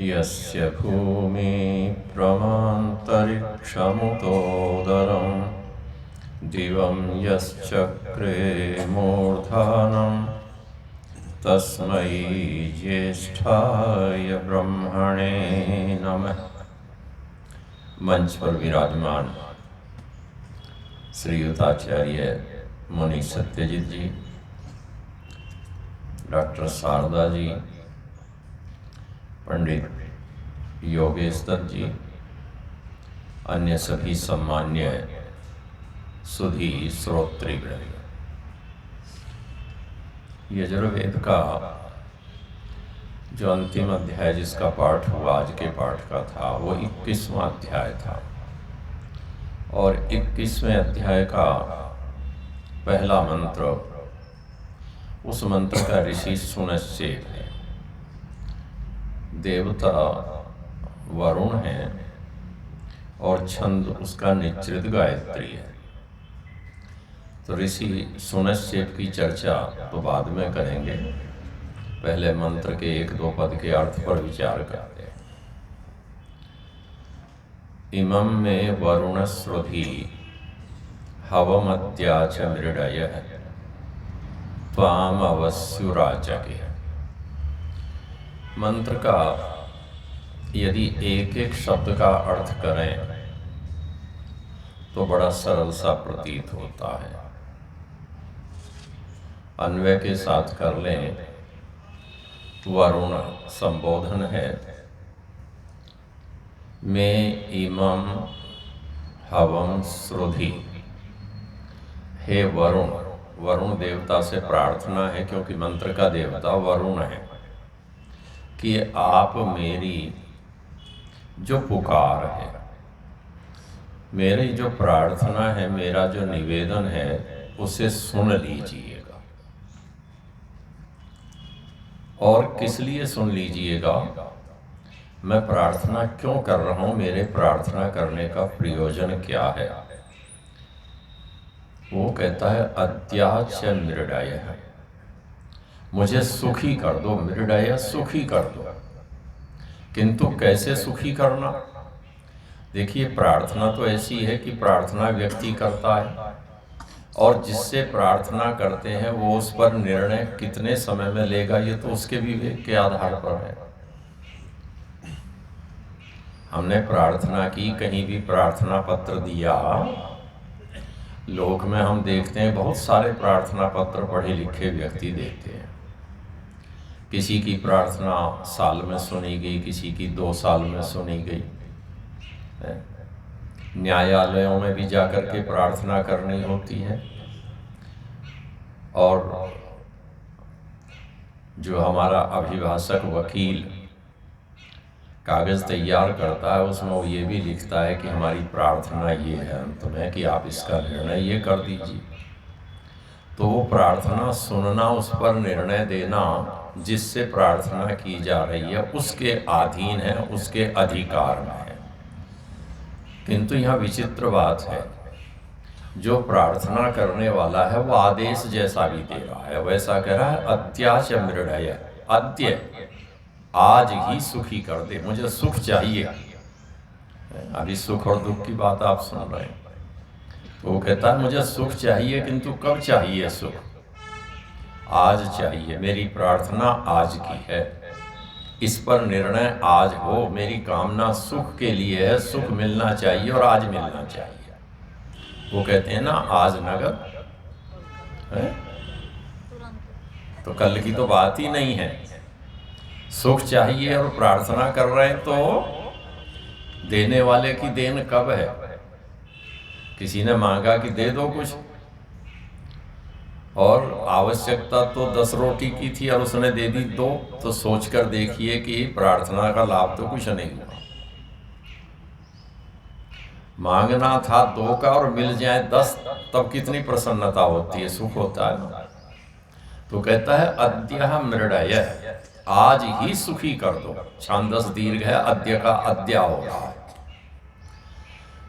यस्य भूमि प्रमान्तरिक्षमुतोदरं दिवं यश्चक्रे मूर्धानं तस्मै ज्येष्ठाय ब्रह्मणे नमः। मंच पर विराजमान श्रीयुताचार्य मुनि सत्यजित जी, डॉक्टर शारदा जी, पंडित योगेश दत्त जी, अन्य सभी सम्मान्य सुधी श्रोतृगण, यजुर्वेद का जो अंतिम अध्याय जिसका पाठ हुआ आज के पाठ का था वो 21वां अध्याय था और 21वें अध्याय का पहला मंत्र, उस मंत्र का ऋषि सुनश्चेत है, देवता वरुण है और छंद उसका निश्चित गायत्री है। तो ऋषि सुनश्चेत की चर्चा तो बाद में करेंगे, पहले मंत्र के 1-2 पद के अर्थ पर विचार करते हैं। इमं में वरुणश्रुधि हवमद्याच मृडयः त्वामवस्युराचके। मंत्र का यदि एक एक शब्द का अर्थ करें तो बड़ा सरल सा प्रतीत होता है। अन्वय के साथ कर लें। वरुण संबोधन है, मैं इमं हवम श्रुधि, हे वरुण। वरुण देवता से प्रार्थना है क्योंकि मंत्र का देवता वरुण है कि आप मेरी जो पुकार है, मेरी जो प्रार्थना है, मेरा जो निवेदन है उसे सुन लीजिएगा। और किस लिए सुन लीजिएगा, मैं प्रार्थना क्यों कर रहा हूं, मेरे प्रार्थना करने का प्रयोजन क्या है। वो कहता है अद्याच मृडय, मुझे सुखी कर दो, मृडय सुखी कर दो। किंतु कैसे सुखी करना। देखिए, प्रार्थना तो ऐसी है कि प्रार्थना व्यक्ति करता है और जिससे प्रार्थना करते हैं वो उस पर निर्णय कितने समय में लेगा ये तो उसके विवेक के आधार पर है। हमने प्रार्थना की, कहीं भी प्रार्थना पत्र दिया, लोक में हम देखते हैं बहुत सारे प्रार्थना पत्र पढ़े लिखे व्यक्ति देते हैं। किसी की प्रार्थना साल में सुनी गई, किसी की 2 साल में सुनी गई। न्यायालयों में भी जाकर के प्रार्थना करनी होती है और जो हमारा अभिभाषक वकील कागज तैयार करता है उसमें वो ये भी लिखता है कि हमारी प्रार्थना ये है अंत में कि आप इसका निर्णय ये कर दीजिए। तो वो प्रार्थना सुनना, उस पर निर्णय देना जिससे प्रार्थना की जा रही है उसके अधीन है, उसके अधिकार में है। किंतु यहाँ विचित्र बात है, जो प्रार्थना करने वाला है वो आदेश जैसा भी दे रहा है, वैसा कह रहा है अद्याच मृडय, अद्य आज ही सुखी कर दे, मुझे सुख चाहिए। अभी सुख और दुख की बात आप सुन रहे हैं। तो वो कहता है मुझे सुख चाहिए, किंतु कब चाहिए सुख, आज चाहिए। मेरी प्रार्थना आज की है, इस पर निर्णय आज हो। मेरी कामना सुख के लिए है, सुख मिलना चाहिए और आज मिलना चाहिए। वो कहते हैं ना आज नगद है, तो कल की तो बात ही नहीं है। सुख चाहिए और प्रार्थना कर रहे हैं तो देने वाले की देन कब है। किसी ने मांगा कि दे दो कुछ, और आवश्यकता तो 10 रोटी की थी और उसने दे दी 2, तो सोचकर देखिए कि प्रार्थना का लाभ तो कुछ नहीं हुआ। मांगना था 2 का और मिल जाए 10, तब कितनी प्रसन्नता होती है, सुख होता है ना। तो कहता है अद्य मृडय, आज ही सुखी कर दो। छांदस दीर्घ है, अद्य का अद्या हो रहा है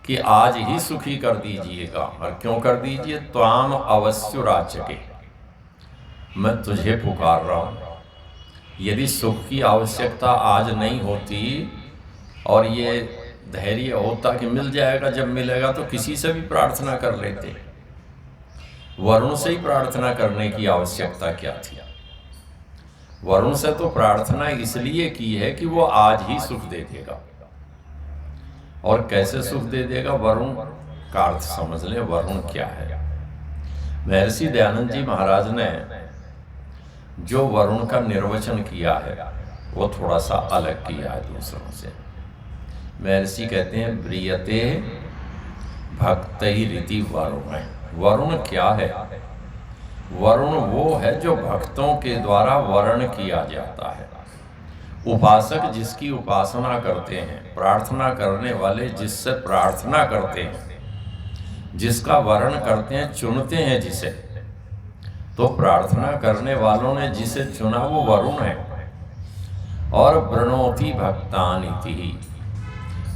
कि आज ही सुखी कर दीजिएगा। और क्यों कर दीजिए, त्वाम अवस्युराचके, मैं तुझे पुकार रहा हूं। यदि सुख की आवश्यकता आज नहीं होती और ये धैर्य होता कि मिल जाएगा, जब मिलेगा तो किसी से भी प्रार्थना कर लेते। वरुण से ही प्रार्थना करने की आवश्यकता क्या थी? वरुण से तो प्रार्थना इसलिए की है कि वो आज ही सुख दे देगा। और कैसे सुख दे देगा? वरुण का अर्थ समझ लें, वरुण क्या है। महर्षि दयानंद जी महाराज ने जो वरुण का निर्वचन किया है वो थोड़ा सा अलग किया है दूसरों से। महर्षि कहते हैं ब्रियते भक्तैरिति वरुण। वरुण क्या है? वरुण वो है जो भक्तों के द्वारा वर्ण किया जाता है। उपासक जिसकी उपासना करते हैं, प्रार्थना करने वाले जिससे प्रार्थना करते हैं, जिसका वर्ण करते हैं, चुनते हैं जिसे, तो प्रार्थना करने वालों ने जिसे चुना वो वरुण है। और वृणोति भक्तानिति,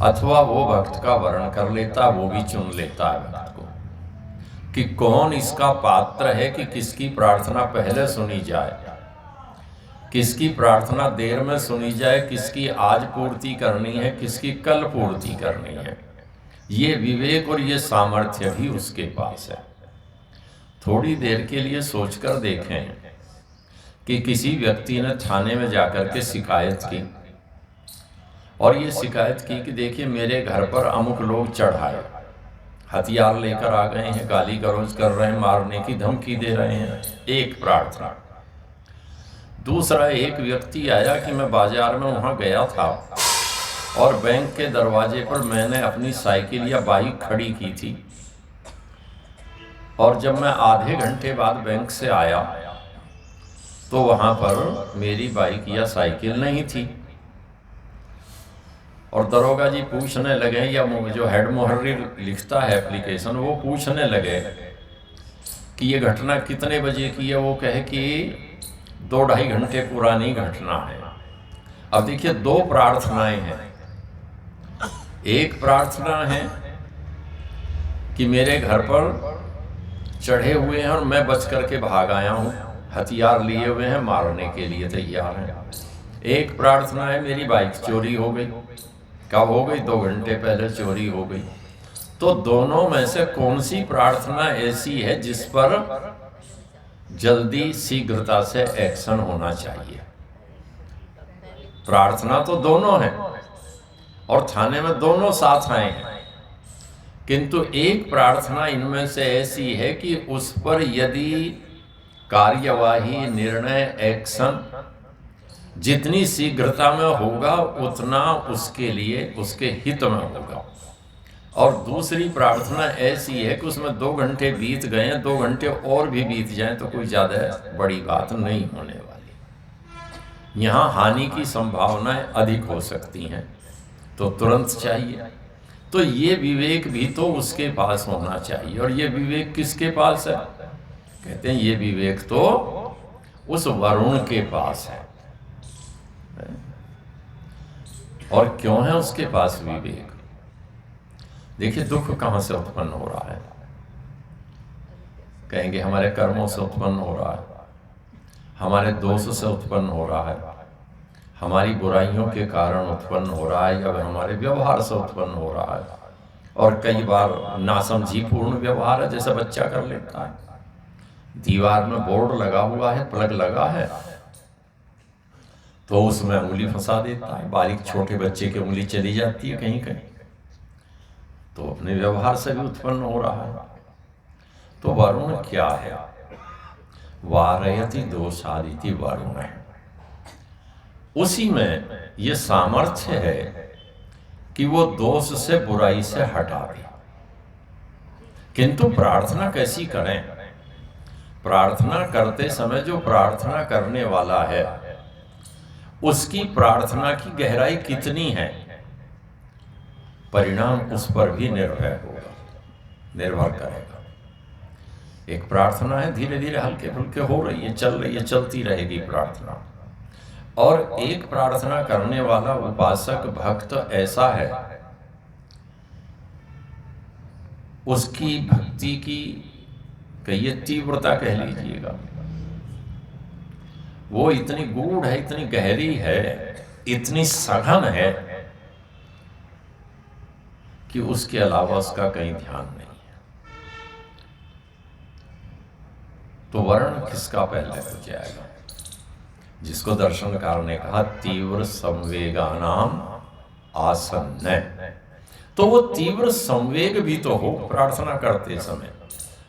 अथवा वो भक्त का वर्ण कर लेता, वो भी चुन लेता है भक्त को कि कौन इसका पात्र है कि किसकी प्रार्थना पहले सुनी जाए, किसकी प्रार्थना देर में सुनी जाए, किसकी आज पूर्ति करनी है, किसकी कल पूर्ति करनी है। ये विवेक और ये सामर्थ्य भी उसके पास है। थोड़ी देर के लिए सोचकर देखें कि किसी व्यक्ति ने थाने में जाकर के शिकायत की और ये शिकायत की कि देखिए मेरे घर पर अमुक लोग चढ़ाए, हथियार लेकर आ गए हैं, गाली गलौज कर रहे हैं, मारने की धमकी दे रहे हैं। एक प्रार्थना। दूसरा, एक व्यक्ति आया कि मैं बाजार में वहाँ गया था और बैंक के दरवाजे पर मैंने अपनी साइकिल या बाइक खड़ी की थी और जब मैं आधे घंटे बाद बैंक से आया तो वहाँ पर मेरी बाइक या साइकिल नहीं थी। और दरोगा जी पूछने लगे, या जो हेड मुहर्रिर लिखता है एप्लीकेशन, वो पूछने लगे कि ये घटना कितने बजे की है। वो कहे कि 2-2.5 घंटे पुरानी घटना है। अब देखिए, दो प्रार्थनाएं हैं। एक प्रार्थना है कि मेरे घर पर चढ़े हुए हैं और मैं बच करके भाग आया हूँ, हथियार लिए हुए हैं, मारने के लिए तैयार हैं। एक प्रार्थना है मेरी बाइक चोरी हो गई। कब हो गई? 2 घंटे पहले चोरी हो गई। तो दोनों में से कौन सी प्रार्थना ऐसी है जिस पर जल्दी शीघ्रता से एक्शन होना चाहिए? प्रार्थना तो दोनों है और थाने में दोनों साथ आए हैं, किंतु एक प्रार्थना इनमें से ऐसी है कि उस पर यदि कार्यवाही, निर्णय, एक्शन जितनी शीघ्रता में होगा उतना उसके लिए, उसके हित में होगा। और दूसरी प्रार्थना ऐसी है कि उसमें 2 घंटे बीत गए हैं, 2 घंटे और भी बीत जाएं तो कोई ज़्यादा बड़ी बात नहीं होने वाली। यहाँ हानि की संभावनाएं अधिक हो सकती हैं, तो तुरंत चाहिए। तो ये विवेक भी तो उसके पास होना चाहिए। और ये विवेक किसके पास है? कहते हैं ये विवेक तो उस वरुण के पास है। और क्यों है उसके पास विवेक? देखिए, दुख कहाँ से उत्पन्न हो रहा है? कहेंगे हमारे कर्मों से उत्पन्न हो रहा है, हमारे दोष से उत्पन्न हो रहा है, हमारी बुराइयों के कारण उत्पन्न हो रहा है, या हमारे व्यवहार से उत्पन्न हो रहा है। और कई बार नासमझीपूर्ण व्यवहार है, जैसे बच्चा कर लेता है। दीवार में बोर्ड लगा हुआ है, प्लग लगा है, तो उसमें उंगली फंसा देता है। बारीक छोटे बच्चे की उंगली चली जाती है कहीं कहीं, तो अपने व्यवहार से भी उत्पन्न हो रहा है। तो वरुण क्या है? वारयति दोषादिति वरुण है। उसी में ये सामर्थ्य है कि वो दोष से, बुराई से हटा दे। किंतु प्रार्थना कैसी करें? प्रार्थना करते समय जो प्रार्थना करने वाला है उसकी प्रार्थना की गहराई कितनी है, परिणाम उस पर भी निर्भर करेगा। एक प्रार्थना है धीरे धीरे, हल्के फुल्के हो रही है, चल रही है, चलती रहेगी प्रार्थना। और एक प्रार्थना करने वाला उपासक भक्त ऐसा है, उसकी भक्ति की कहिए तीव्रता कह लीजिएगा, वो इतनी गूढ़ है, इतनी गहरी है, इतनी सघन है कि उसके अलावा उसका कहीं ध्यान नहीं है। तो वर्ण किसका पहले हो जाएगा? जिसको दर्शनकार ने कहा तीव्र संवेगानाम आसन्न। तो वो तीव्र संवेग भी तो हो प्रार्थना करते समय।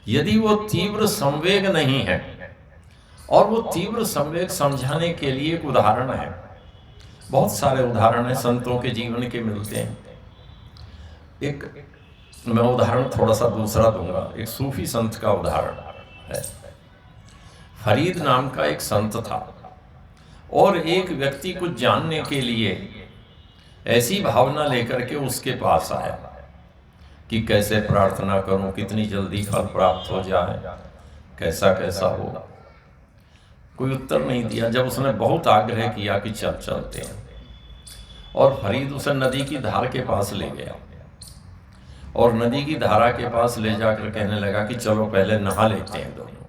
यदि वो तीव्र संवेग नहीं है, और वो तीव्र संवेग समझाने के लिए एक उदाहरण है, बहुत सारे उदाहरण हैं संतों के जीवन के मिलते हैं। एक मैं उदाहरण थोड़ा सा दूसरा दूंगा, एक सूफी संत का उदाहरण है। फरीद नाम का एक संत था, और एक व्यक्ति को जानने के लिए ऐसी भावना लेकर के उसके पास आया कि कैसे प्रार्थना करूं, कितनी जल्दी फल प्राप्त हो जाए, कैसा कैसा हो। कोई उत्तर नहीं दिया। जब उसने बहुत आग्रह किया कि चलते हैं, और फरीद उसे नदी की धार के पास ले गया, और नदी की धारा के पास ले जाकर कहने लगा कि चलो पहले नहा लेते हैं दोनों।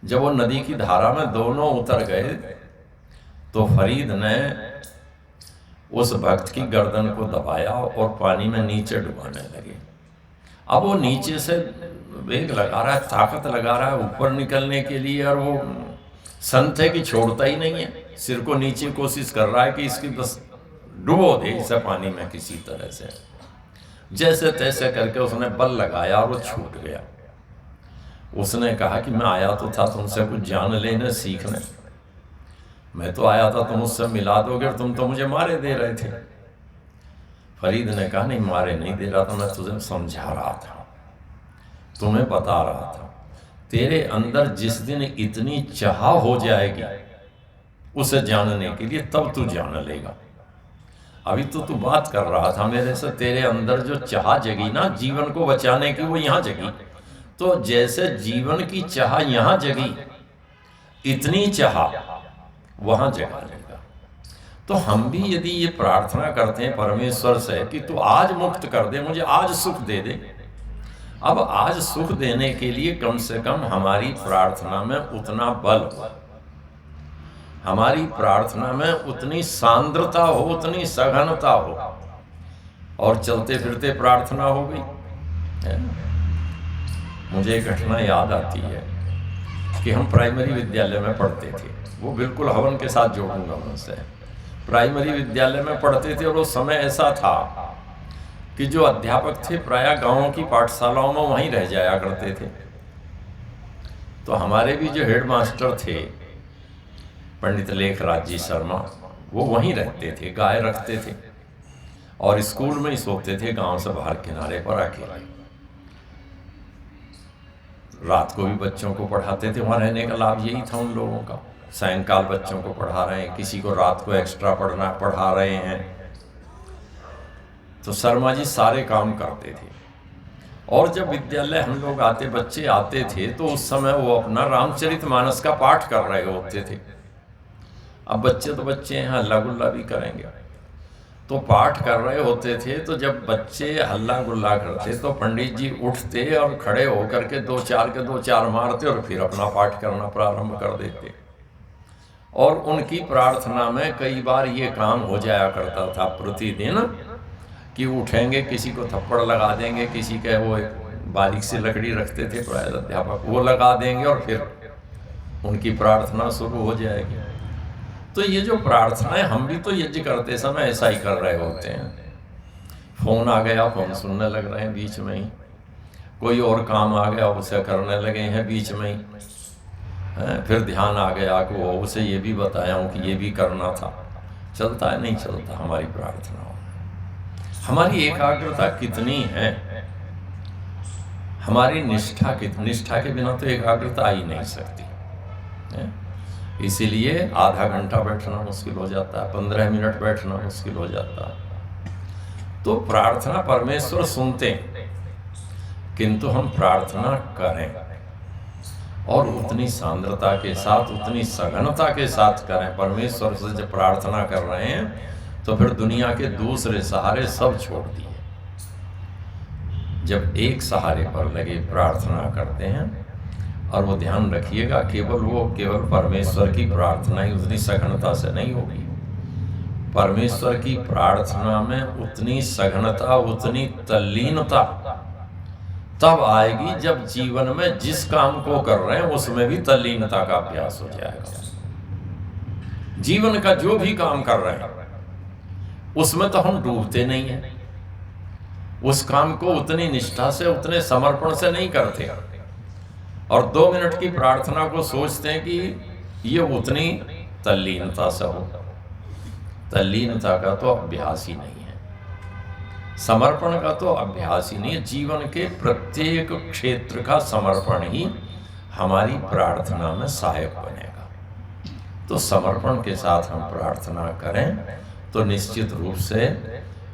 जब वो नदी की धारा में दोनों उतर गए तो फरीद ने उस भक्त की गर्दन को दबाया और पानी में नीचे डुबाने लगे। अब वो नीचे से वेग लगा रहा है, ताकत लगा रहा है ऊपर निकलने के लिए, और वो संत है कि छोड़ता ही नहीं है, सिर को नीचे कोशिश कर रहा है कि इसकी बस डुबो दे इसे पानी में किसी तरह से। जैसे तैसे करके उसने बल लगाया और वो छूट गया। उसने कहा कि मैं आया तो था तुमसे कुछ जान लेने, सीखने। मैं तो आया था तुम मुझसे मिला दोगे, तुम तो मुझे मारे दे रहे थे। फरीद ने कहा नहीं, मारे नहीं दे रहा था, मैं तुझे समझा रहा था, तुम्हें बता रहा था। तेरे अंदर जिस दिन इतनी चाह हो जाएगी उसे जानने के लिए, तब तू जान लेगा। अभी तो तू बात कर रहा था मेरे से, तेरे अंदर जो चाह जगी ना जीवन को बचाने की, वो यहाँ जगी। तो जैसे जीवन की चाह यहाँ जगी, इतनी चाह वहां जगा लेगा। तो हम भी यदि ये प्रार्थना करते हैं परमेश्वर से कि तू आज मुक्त कर दे, मुझे आज सुख दे दे। अब आज सुख देने के लिए कम से कम हमारी प्रार्थना में उतना बल हो, हमारी प्रार्थना में उतनी सांद्रता हो, उतनी सघनता हो, और चलते फिरते प्रार्थना हो गई। मुझे एक घटना याद आती है कि हम प्राइमरी विद्यालय में पढ़ते थे, वो बिल्कुल हवन के साथ जोड़ूंगा उनसे। प्राइमरी विद्यालय में पढ़ते थे, और उस समय ऐसा था कि जो अध्यापक थे प्रायः गांवों की पाठशालाओं में वहीं रह जाया करते थे। तो हमारे भी जो हेड मास्टर थे पंडित लेखराज जी शर्मा, वो वहीं रहते थे, गाय रखते थे, और स्कूल में ही सोते थे, गांव से बाहर किनारे पर अकेले। रात को भी बच्चों को पढ़ाते थे। वहाँ रहने का लाभ यही था उन लोगों का, सायंकाल बच्चों को पढ़ा रहे हैं, किसी को रात को एक्स्ट्रा पढ़ा रहे हैं। तो शर्मा जी सारे काम करते थे, और जब विद्यालय हम लोग आते, बच्चे आते थे, तो उस समय वो अपना रामचरितमानस का पाठ कर रहे होते थे। अब बच्चे तो बच्चे हैं, हल्ला गुल्ला भी करेंगे, तो पाठ कर रहे होते थे। तो जब बच्चे हल्ला गुल्ला करते तो पंडित जी उठते और खड़े होकर के दो चार मारते, और फिर अपना पाठ करना प्रारंभ कर देते। और उनकी प्रार्थना में कई बार ये काम हो जाया करता था प्रतिदिन कि उठेंगे, किसी को थप्पड़ लगा देंगे, किसी के वो एक बारीक सी लकड़ी रखते थे प्राय अध्यापक, वो लगा देंगे, और फिर उनकी प्रार्थना शुरू हो जाएगी। तो ये जो प्रार्थना है, हम भी तो यज्ञ करते समय ऐसा ही कर रहे होते हैं। फोन आ गया, फोन सुनने लग रहे हैं बीच में ही, कोई और काम आ गया उसे करने लगे हैं बीच में ही, फिर ध्यान आ गया कि वो उसे ये भी बताया हूँ कि ये भी करना था। चलता है नहीं चलता हमारी प्रार्थना। हमारी एकाग्रता कितनी है, हमारी निष्ठा के बिना तो एकाग्रता आ ही नहीं सकती है। इसीलिए आधा घंटा बैठना मुश्किल हो जाता है, 15 मिनट बैठना मुश्किल हो जाता है। तो प्रार्थना परमेश्वर सुनते हैं, किंतु हम प्रार्थना करें और उतनी सांद्रता के साथ, उतनी सघनता के साथ करें। परमेश्वर से जब प्रार्थना कर रहे हैं तो फिर दुनिया के दूसरे सहारे सब छोड़ दिए। जब एक सहारे पर लगे प्रार्थना करते हैं, और वो ध्यान रखिएगा, केवल परमेश्वर की प्रार्थना ही उतनी सघनता से नहीं होगी। परमेश्वर की प्रार्थना में उतनी सघनता, उतनी तल्लीनता तब आएगी जब जीवन में जिस काम को कर रहे हैं उसमें भी तल्लीनता का अभ्यास हो जाएगा। जीवन का जो भी काम कर रहे हैं उसमें तो हम डूबते नहीं हैं, उस काम को उतनी निष्ठा से, उतने समर्पण से नहीं करते, और 2 मिनट की प्रार्थना को सोचते हैं कि ये उतनी तल्लीनता से हो। तल्लीनता का तो अभ्यास ही नहीं है, समर्पण का तो अभ्यास ही नहीं है। जीवन के प्रत्येक क्षेत्र का समर्पण ही हमारी प्रार्थना में सहायक बनेगा। तो समर्पण के साथ हम प्रार्थना करें तो निश्चित रूप से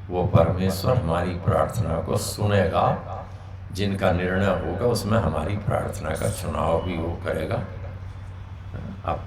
वो परमेश्वर हमारी प्रार्थना को सुनेगा। जिनका निर्णय होगा उसमें हमारी प्रार्थना का चुनाव भी वो करेगा। अब